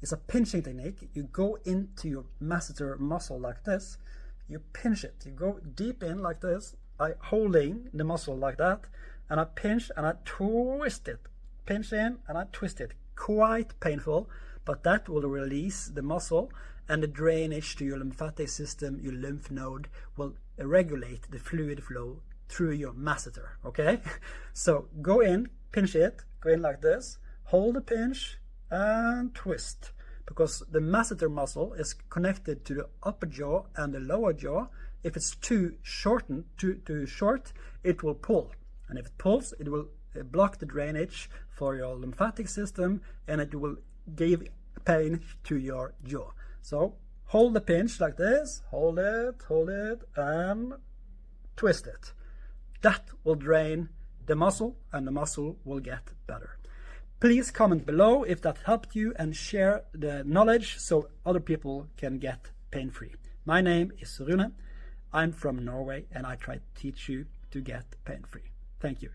It's a pinching technique. You go into your masseter muscle like this. You pinch it. You go deep in like this. I holding the muscle like that, and I pinch and I twist it. Pinch in and I twist it. Quite painful, but that will release the muscle, and the drainage to your lymphatic system, your lymph node, will regulate the fluid flow through your masseter. Okay, so go in, pinch it, go in like this, hold the pinch and twist, because the masseter muscle is connected to the upper jaw and the lower jaw. If it's too short, it will pull, and if it pulls, it will block the drainage for your lymphatic system, and it will give pain to your jaw. So hold the pinch like this, hold it, and twist it. That will drain the muscle, and the muscle will get better. Please comment below if that helped you, and share the knowledge so other people can get pain-free. My name is Rune. I'm from Norway, and I try to teach you to get pain-free. Thank you.